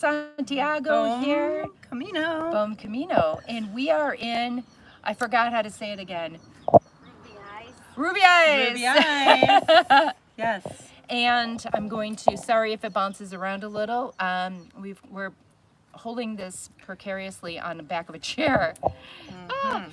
Santiago here. Camino. Boom Camino. And we are in, I forgot how to say it again. Ruby Eyes. Ruby Eyes. Yes. And I'm going to, sorry if it bounces around a little. We're holding this precariously on the back of a chair. Where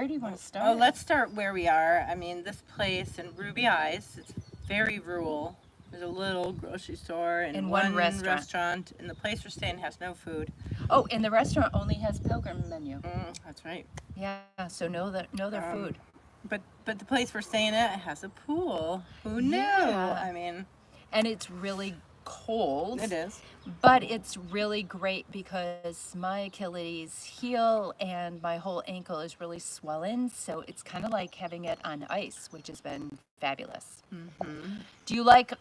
do you want to start? Oh, let's start where we are. I mean, this place in Ruby Eyes, it's very rural. There's a little grocery store and one restaurant, and the place we're staying has no food. Oh, and the restaurant only has pilgrim menu. That's right. Yeah, so know their food. But the place we're staying at has a pool. Who knew? Yeah. I mean, and it's really cold. It is. But it's really great because my Achilles heel and my whole ankle is really swollen, so it's kind of like having it on ice, which has been fabulous. Do you like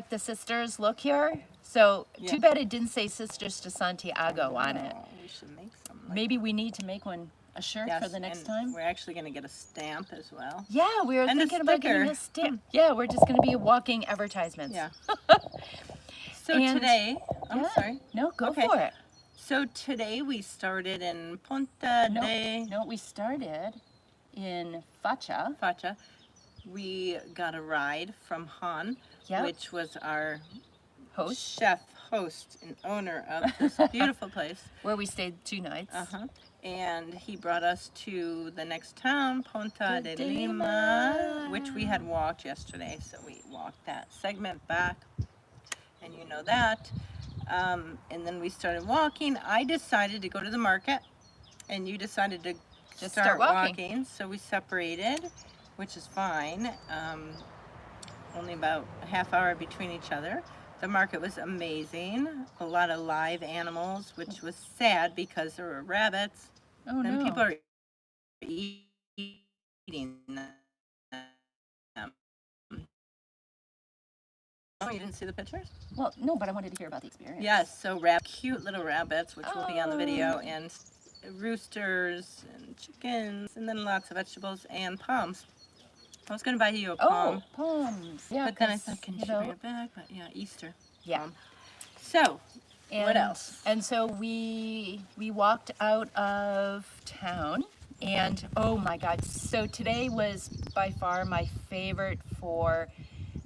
the sisters look here? So too bad it didn't say Sisters to Santiago on it. We should make some. Maybe we need to make a shirt for the next time. We're actually going to get a stamp as well. Yeah, we were thinking about getting a stamp. Yeah, we're just going to be walking advertisements. Yeah. So today, I'm sorry. No, go for it. So today we started in Ponta de... No, we started in Facha. Facha. We got a ride from Han, which was our host, and owner of this beautiful place. Where we stayed 2 nights. And he brought us to the next town, Ponta de Lima, which we had walked yesterday. So we walked that segment back. And you know that. And then we started walking. I decided to go to the market, and you decided to just start walking. So we separated, which is fine. Only about a half hour between each other. The market was amazing. A lot of live animals, which was sad because there were rabbits. Oh, and no. People are eating them. Oh, you didn't see the pictures? Well, no, but I wanted to hear about the experience. Yes, so cute little rabbits, which will be on the video, and roosters and chickens, and then lots of vegetables and palms. I was going to buy you a palm. Oh, palms. Yeah, but then I thought, can you bring it back? But yeah, Easter. Yeah. So, what else? And so we walked out of town, and oh my God, so today was by far my favorite for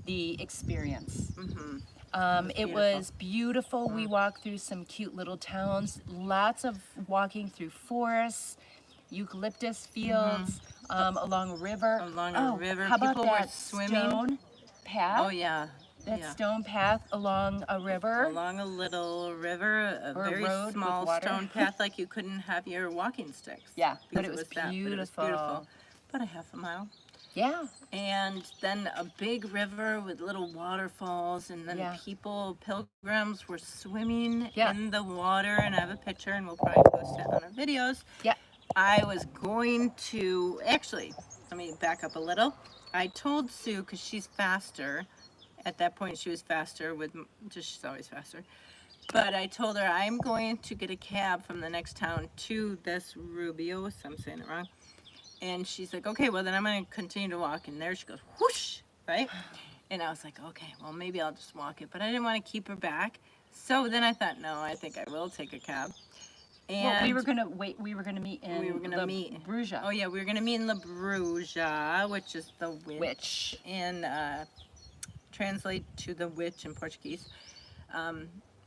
the experience. It was beautiful. We walked through some cute little towns, lots of walking through forests, eucalyptus fields, along a river. How about that stone path? Oh yeah. That stone path along a river. Along a little river, a very small stone path, like you couldn't have your walking sticks. Yeah, but it was beautiful. About a half a mile. Yeah. And then a big river with little waterfalls, and then pilgrims were swimming in the water, and I have a picture, and we'll probably post it on our videos. Yeah. I was going to, actually, let me back up a little. I told Sue, because she's faster, at that point she was faster she's always faster. But I told her I'm going to get a cab from the next town to this Rubio, so I'm saying it wrong. And she's like, okay, well then I'm going to continue to walk. And there she goes, whoosh, right? And I was like, okay, well maybe I'll just walk it. But I didn't want to keep her back. So then I thought, no, I think I will take a cab. And we were going to meet in La Bruja. Oh yeah, we were going to meet in La Bruja, which is the witch. And translate to the witch in Portuguese.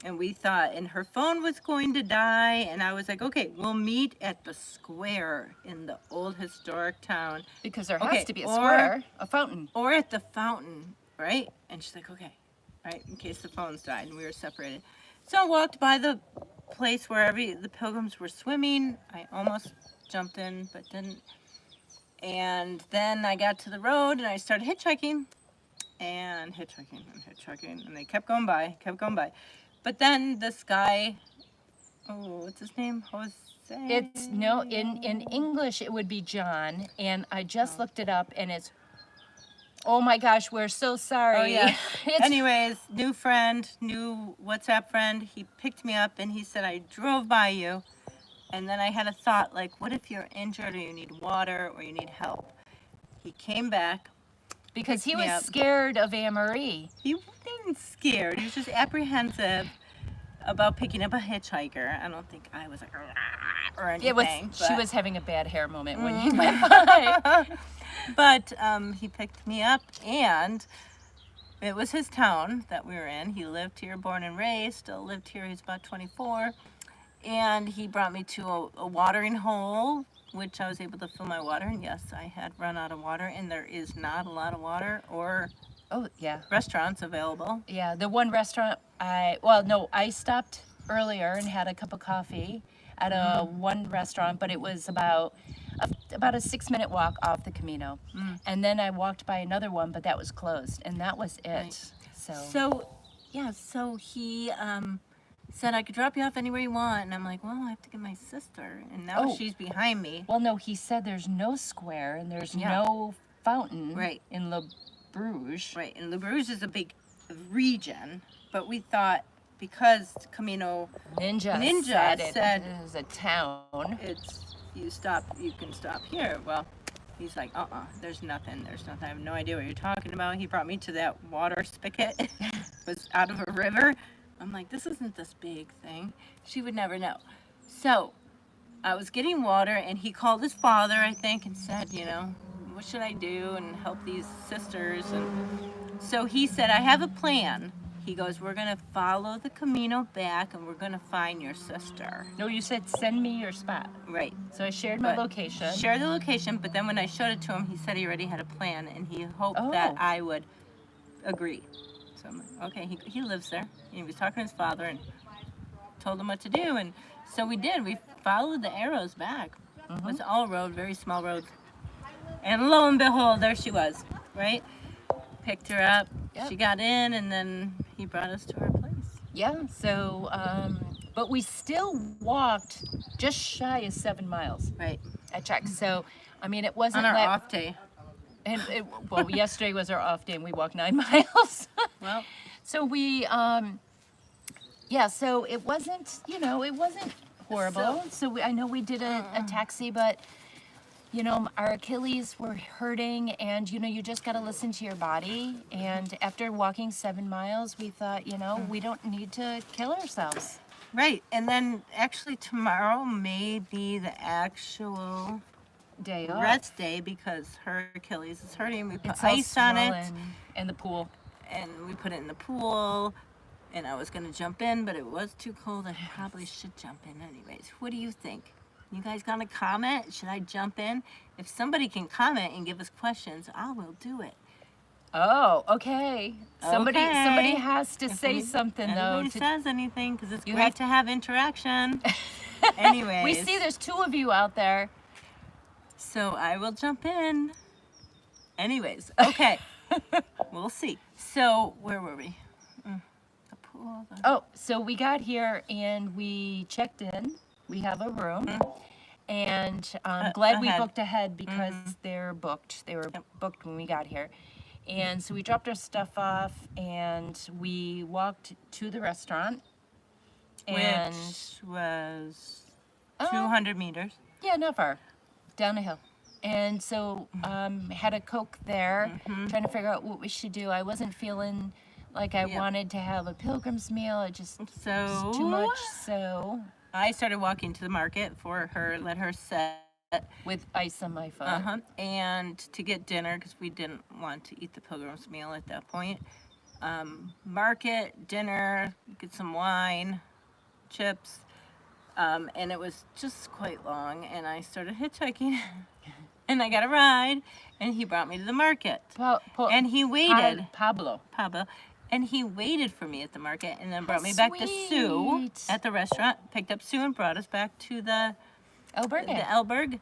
And we thought, and her phone was going to die, and I was like, okay, we'll meet at the square in the old historic town. Because there has to be a square, a fountain. Or at the fountain, right? And she's like, okay, right, in case the phones died, and we were separated. So I walked by the place where the pilgrims were swimming. I almost jumped in, but didn't. And then I got to the road, and I started hitchhiking, and they kept going by. But then this guy, what's his name? Jose? In English it would be John, and I just looked it up, and it's, oh my gosh, we're so sorry. Oh yeah. Anyways, new WhatsApp friend, he picked me up and he said, I drove by you, and then I had a thought, like, what if you're injured or you need water or you need help? He came back, because he picked me was up. scared of Anne Marie. He wasn't scared. He was just apprehensive about picking up a hitchhiker. I don't think I was like, "Rah," or It was anything. she was having a bad hair moment when he went by. But he picked me up, and it was his town that we were in. He lived here, born and raised, still lived here. He's about 24. And he brought me to a watering hole, which I was able to fill my water. And yes, I had run out of water, and there is not a lot of water or Oh yeah, restaurants available. yeah. The one restaurant I stopped earlier and had a cup of coffee at a one restaurant, but it was about a 6-minute walk off the Camino, and then I walked by another one, but that was closed, and that was it. Right. So So he said I could drop you off anywhere you want. And I'm like, well, I have to get my sister. And now Oh. she's behind me. well, no, he said there's no square and there's Yeah. no fountain Right. in Le Bruges. Right, and Le Bruges is a big region, but we thought because Camino, Ninja said it is a town. it's you can stop here. Well, he's like, there's nothing. I have no idea what you're talking about. He brought me to that water spigot. It was out of a river. I'm like, this isn't this big thing. She would never know. So I was getting water, and he called his father, I think, and said, what should I do and help these sisters? And so he said, I have a plan. He goes, we're going to follow the Camino back, and we're going to find your sister. No, you said send me your spot. Right. So I shared my But location. Share the location, but then when I showed it to him, he said he already had a plan, and he hoped that Oh. I would agree. So I'm like, okay, he lives there. He was talking to his father and told him what to do, and so we did. We followed the arrows back. It was all road, very small roads. And lo and behold, there she was, right? Picked her up. Yep. She got in, and then he brought us to our place. Yeah, so, but we still walked just shy of 7 miles. Right. I checked. So, I mean, it wasn't On our that. off day. And well, yesterday was our off day, and we walked 9 miles. Well, So we, so it wasn't, it wasn't horrible. So I know we did a taxi, but, our Achilles were hurting, and, you just got to listen to your body. And after walking 7 miles, we thought, we don't need to kill ourselves. right. And then actually tomorrow may be the actual Day off. rest day because her Achilles is hurting. We put It's all ice on it, swollen. And the pool. and we put it in the pool. And I was gonna jump in, but it was too cold. I probably should jump in anyways. What do you think? You guys gonna comment? Should I jump in? If somebody can comment and give us questions, I will do it. Oh, okay. Somebody Okay. has to say something though. Nobody says anything because it's You great have- to have interaction. Anyways, We see there's 2 of you out there. so I will jump in. Anyways, okay. We'll see. So where were we? The pool. Oh, so we got here and we checked in. We have a room. And I'm glad we ahead. booked ahead because they're booked. They were booked when we got here. And so we dropped our stuff off and we walked to the restaurant. And Which was Oh. 200 meters. yeah, not far. Down the hill. And so had a Coke there, trying to figure out what we should do. I wasn't feeling like I Yeah. wanted to have a pilgrim's meal. It just So was too much. So I started walking to the market for her, let her set. with ice on my foot. And to get dinner because we didn't want to eat the pilgrim's meal at that point. Market, dinner, get some wine, chips, and it was just quite long. And I started hitchhiking, and I got a ride, and he brought me to the market, and he waited, Pablo. and he waited for me at the market, and then brought me back to Sue sweet. at the restaurant. Picked up Sue and brought us back to the Alberga. Elberg.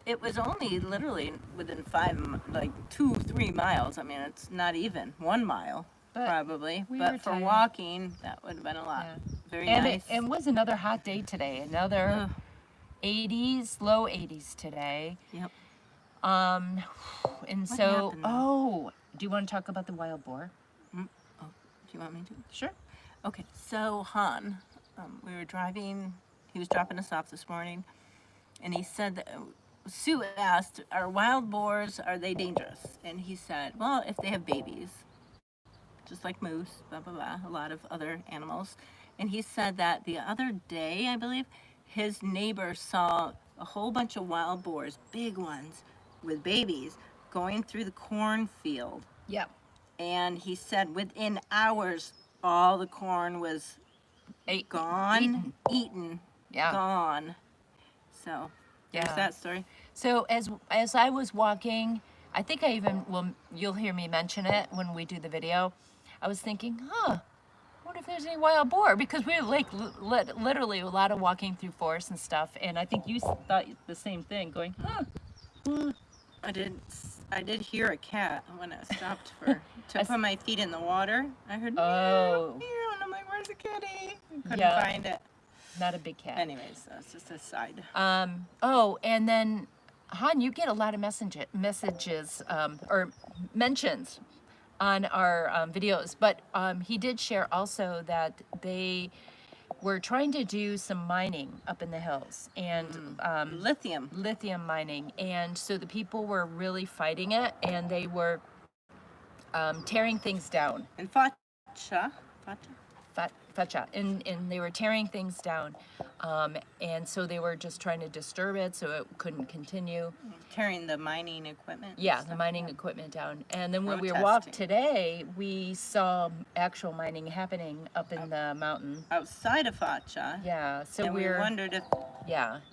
It was only literally within 2-3 miles. I mean, it's not even 1 mile, But probably. we But were for tired. walking, that would have been a lot. Yeah. Very And nice. it was another hot day today. Another Ugh. 80s, low 80s today. Yep. And What so, happened? do you want to talk about the wild boar? Do you want me to? Sure. Okay. So Han, we were driving. He was dropping us off this morning, and he said that Sue asked, "Are wild boars, are they dangerous?" And he said, "Well, if they have babies, just like moose, blah blah blah, a lot of other animals." And he said that the other day, I believe, his neighbor saw a whole bunch of wild boars, big ones, with babies, going through the cornfield. Yeah. And he said within hours, all the corn was gone, eaten, Yeah. gone. So there's Yeah. that story. So as I was walking, I think I even you'll hear me mention it when we do the video. I was thinking, I wonder if there's any wild boar, because we like literally a lot of walking through forests and stuff, and I think you thought the same thing, going, I did hear a cat when I stopped to put my feet in the water. I heard meow, meow, and I'm like, "Where's the kitty?" Couldn't find it. Not a big cat. Anyways, that's just a side. And then, Han, you get a lot of messages or mentions on our videos, but he did share also that they were trying to do some mining up in the hills, and lithium mining, and so the people were really fighting it, and they were tearing things down. And Facha, and they were tearing things down, and so they were just trying to disturb it so it couldn't continue. Tearing the mining equipment. Yeah, the mining equipment down. And then when we walked today, we saw actual mining happening up in the mountain. Outside of Facha. Yeah, so and we wondered if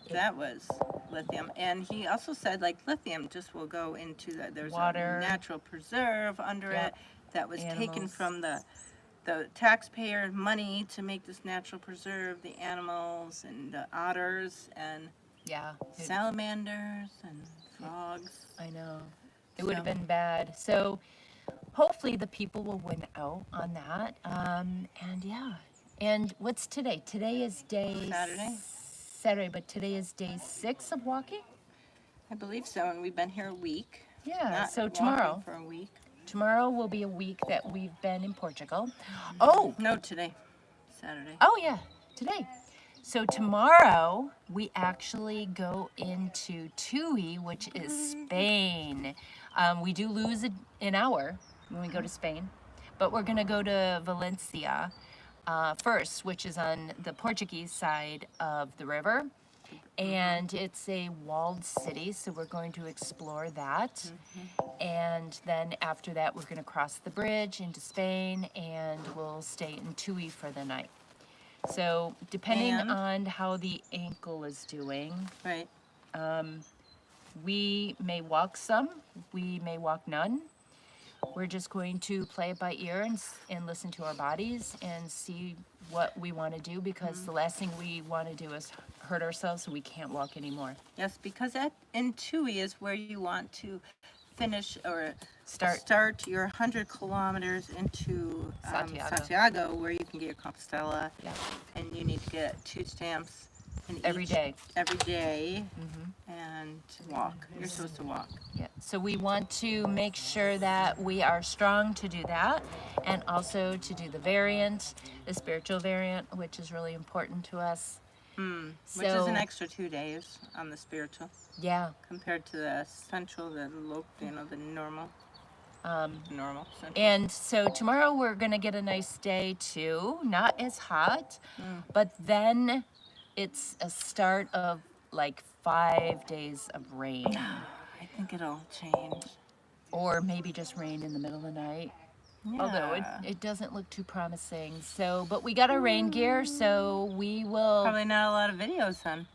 that was lithium. And he also said, like, lithium just will go into there's water, a natural preserve under it that was taken from the taxpayer money to make this natural preserve, the animals and the otters and salamanders and frogs. I know. It would have been bad. So hopefully the people will win out on that. And what's today? Today is Saturday, but today is day 6 of walking? I believe so, and we've been here a week. Yeah, so tomorrow. For a week. Tomorrow will be a week that we've been in Portugal. Oh! No, today. Saturday. Oh, yeah, today. So tomorrow, we actually go into Tui, which is Spain. We do lose an hour when we go to Spain, but we're going to go to Valencia first, which is on the Portuguese side of the river. And it's a walled city, so we're going to explore that. And then after that, we're going to cross the bridge into Spain, and we'll stay in Tui for the night. So depending on how the ankle is doing, we may walk some, we may walk none. We're just going to play it by ear and listen to our bodies and see what we want to do, because the last thing we want to do is hurt ourselves so we can't walk anymore. Yes, because in Tui is where you want to finish or start your 100 kilometers into Santiago, where you can get your Compostela, and you need to get 2 stamps every day, and walk. You're supposed to walk. Yeah. So we want to make sure that we are strong to do that, and also to do the spiritual variant, which is really important to us. Which is an extra 2 days on the spiritual. Yeah. Compared to the central, the normal. Normal. Central. And so tomorrow we're gonna get a nice day too, not as hot, but then it's a start of like 5 days of rain. I think it'll change. Or maybe just rain in the middle of the night. Yeah. Although it doesn't look too promising. So, but we got our rain gear, so we will... Probably not a lot of videos, then.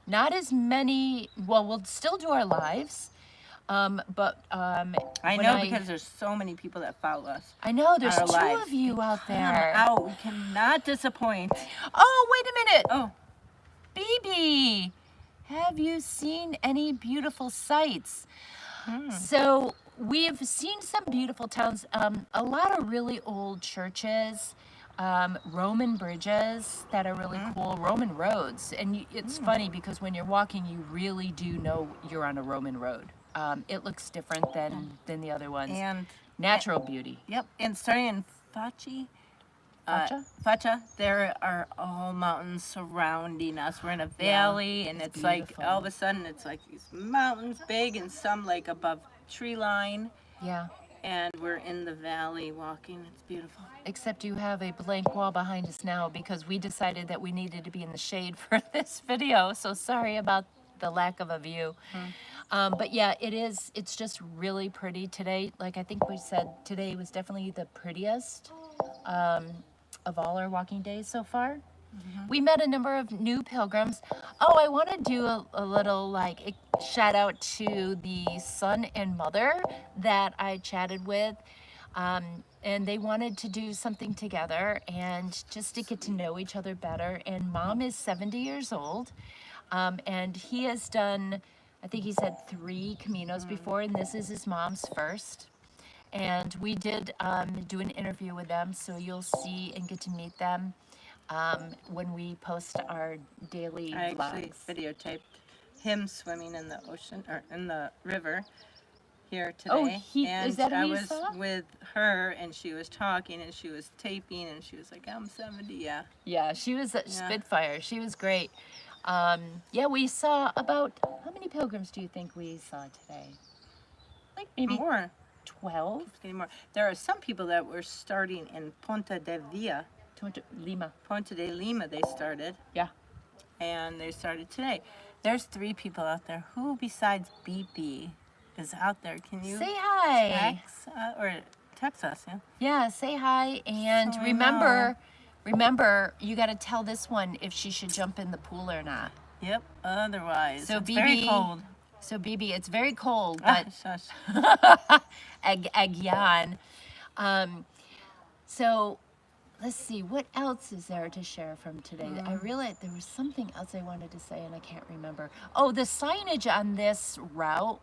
Not as many. Well, we'll still do our lives. I know because there's so many people that follow us. I know, there's 2 of you out there. Oh, we cannot disappoint. Oh, wait a minute. Oh, BB, have you seen any beautiful sights? So we've seen some beautiful towns, a lot of really old churches, Roman bridges that are really cool, Roman roads. And it's funny because when you're walking, you really do know you're on a Roman road. It looks different than the other ones. And natural beauty. Yep. And starting in Facha? Facha, there are all mountains surrounding us. We're in a valley, and it's like beautiful. all of a sudden it's like these mountains big and some like above tree line, Yeah. and we're in the valley walking. It's beautiful. Except you have a blank wall behind us now because we decided that we needed to be in the shade for this video. So sorry about the lack of a view. But yeah, it's just really pretty today. Like I think we said, today was definitely the prettiest of all our walking days so far. We met a number of new pilgrims. Oh, I want to do a little like shout out to the son and mother that I chatted with. And they wanted to do something together and just to get to know each other better. And mom is 70 years old. And he has done, I think he said 3 Caminos before, and this is his mom's first. And we did do an interview with them, so you'll see and get to meet them when we post our daily I actually vlogs. videotaped him swimming in the ocean or in the river here today. Oh, and is that I who you was saw? with her, and she was talking, and she was taping, and she was like, "I'm 70, yeah." Yeah, she was a Spitfire. She was great. Yeah, we saw about, how many pilgrims do you think we saw today? Like maybe More. 12? It's getting more. There are some people that were starting in Ponta de Villa. Lima. Ponta de Lima they started, Yeah. and they started today. There's 3 people out there. Who besides BB is out there? Can you Say hi. text us? Yeah. Yeah, say hi. And So I remember, you got to tell this one if she should jump in the pool or not. Yep. Otherwise, So it's very BB cold. So BB, it's very cold, Ah, but shush. Agyan. So let's see, what else is there to share from today? I realized there was something else I wanted to say and I can't remember. Oh, the signage on this route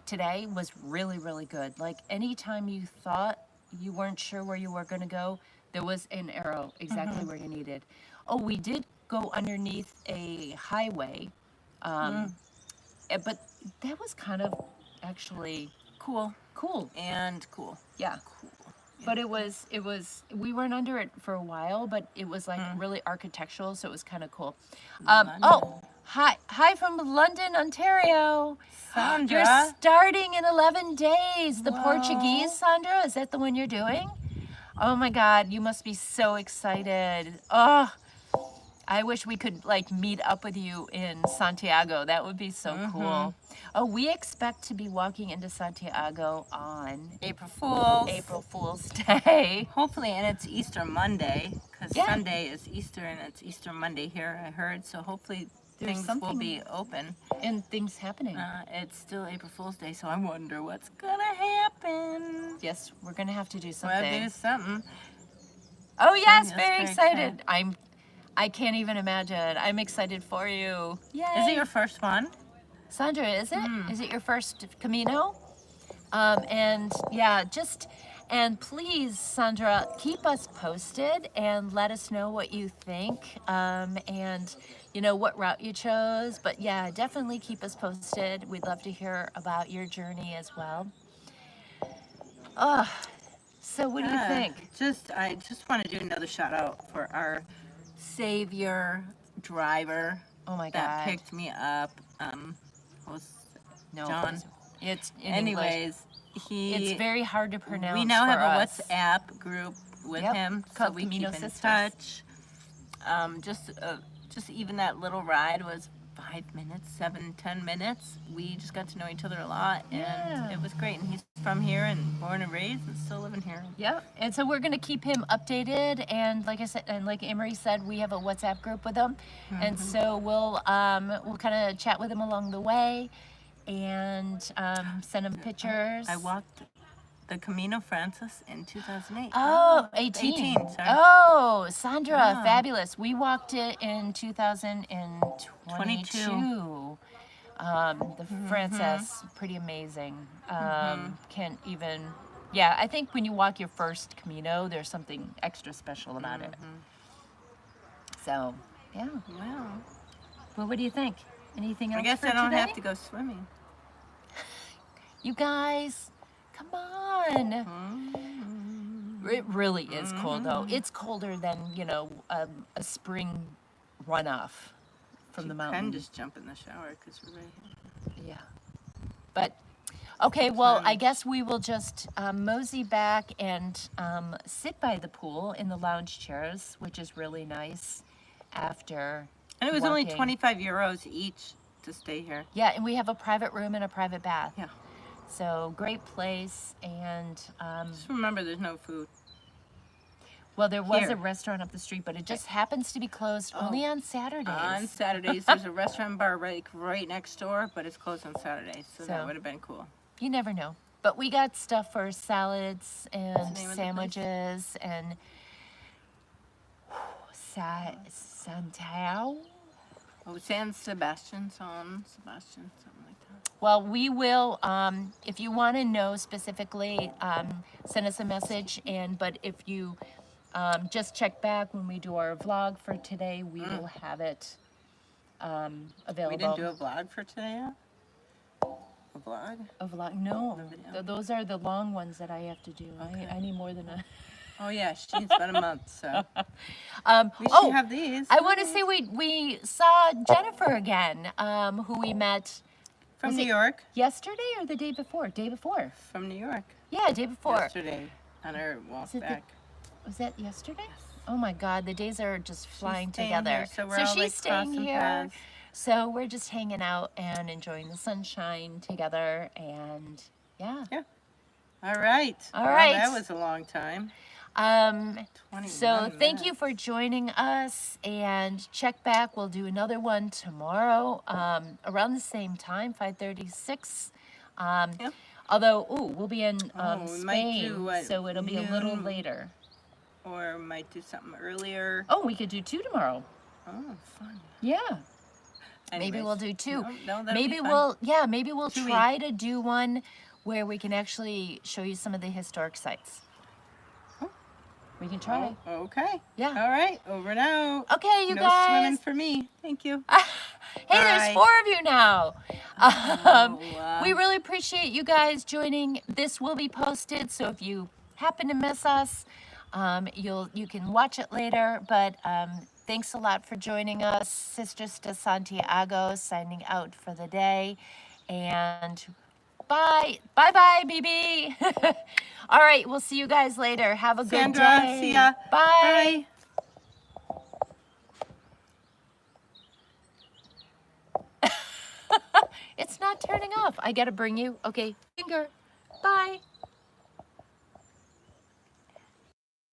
today was really, really good. Like anytime you thought you weren't sure where you were going to go, there was an arrow exactly where you needed. Oh, we did go underneath a highway, but that was kind of actually Cool. cool. And cool. Yeah. Cool. But it was, we weren't under it for a while, but it was like really architectural, so it was kind of cool. Oh, hi from London, Ontario. Sandra. You're starting in 11 days. The Whoa. Portuguese, Sandra, is that the one you're doing? Oh my God, you must be so excited. Oh, I wish we could like meet up with you in Santiago. That would be so cool. Oh, we expect to be walking into Santiago on April Fools. April Fool's Day. Hopefully, and it's Easter Monday, because Yeah. Sunday is Easter and it's Easter Monday here, I heard. So hopefully There's things will something- be open. And things happening. It's still April Fool's Day, so I wonder what's gonna happen. Yes, we're gonna have to do We'll something. do something. Oh yes, Yes, very very excited. I can't even imagine. I'm excited for you. Yay. Is it your first one? Sandra, is it? Is it your first Camino? And yeah, and please, Sandra, keep us posted and let us know what you think and you know what route you chose. But yeah, definitely keep us posted. We'd love to hear about your journey as well. So what do you think? I just want to do another shout out for our savior driver Oh my that God. picked me up. Was No, John. it's in English. Anyways, It's very hard to pronounce. we now have for a us. WhatsApp group with Yep, him, so called we Camino keep in Sisters. touch. Just even that little ride was 5 minutes, 7-10 minutes. We just got to know each other a lot, and Yeah. it was great. And he's from here and born and raised, and still living here. Yep. And so we're gonna keep him updated. And like I said, and like Emery said, we have a WhatsApp group with him, and so we'll kind of chat with him along the way, and send him pictures. I walked the Camino Francis in 2008. Oh, 18. 18, sorry. Oh, Sandra, Yeah. fabulous. We walked it in 2022. The Francis, pretty amazing. Can't even, yeah, I think when you walk your first Camino, there's something extra special about it. So, yeah. Wow. Well, what do you think? Anything else I guess for I don't today? have to go swimming. You guys, come on. It really is cold though. It's colder than, you know, a spring runoff from the You mountain. can just jump in the shower because we're right here. Yeah. But, okay, well, I Times. guess we will just mosey back and sit by the pool in the lounge chairs, which is really nice after And it was only walking. 25 euros each to stay here. Yeah, and we have a private room and a private bath. Yeah. So, great place. And, Just remember, there's no food. well, there was Here. a restaurant up the street, but it just happens to be closed only on Saturdays. On Saturdays, there's a restaurant bar right next door, but it's closed on Saturdays, so So- that would have been cool. You never know. But we got stuff for salads and name of the place? sandwiches and Santao. Oh, San Sebastian, something like that. Well, we will, if you want to know specifically, send us a message. But if you just check back when we do our vlog for today, we will have it available. We didn't do a vlog for today yet? A vlog? A vlog? No, video. those are the long ones that I have to do. Okay. I need more than a... Oh yeah, she's been a month, so we should oh, have these. I want to say we saw Jennifer again, who we met From was New it York. yesterday or the day before? Day before. From New York. Yeah, day before. Yesterday on our walk Is it the- back. Was that yesterday? Oh my God, the days are just flying staying together. here, so we're all, she's like, staying crossing here. paths. So we're just hanging out and enjoying the sunshine together, and yeah. All right. All Well, right. that was a long time. 21 So thank you minutes. for joining us, and check back. We'll do another one tomorrow around the same time, 5:36. Yeah. Although, we'll be in we might Spain, do, what, so it'll be a little noon? later. Or might do something earlier. Oh, we could do 2 tomorrow. Oh, fun. Yeah. Maybe Anyways. we'll do 2. No, that'd Maybe be fun. maybe we'll 2 try to do one where we can actually show you some of the historic sites. Oh. We can try. Oh, okay. Yeah. All right. Over and out. Okay, you no guys. swimming for me. Thank you. Hey, there's Bye. 4 of you now. wow. We really appreciate you guys joining. This will be posted, so if you happen to miss us, you can watch it later. But thanks a lot for joining us. Sisters de Santiago signing out for the day. And bye. Bye-bye, BB. All right, we'll see you guys later. Have a good Sandra, day. see ya. Bye. Bye. It's not turning off. I gotta bring you. Okay, finger. Bye.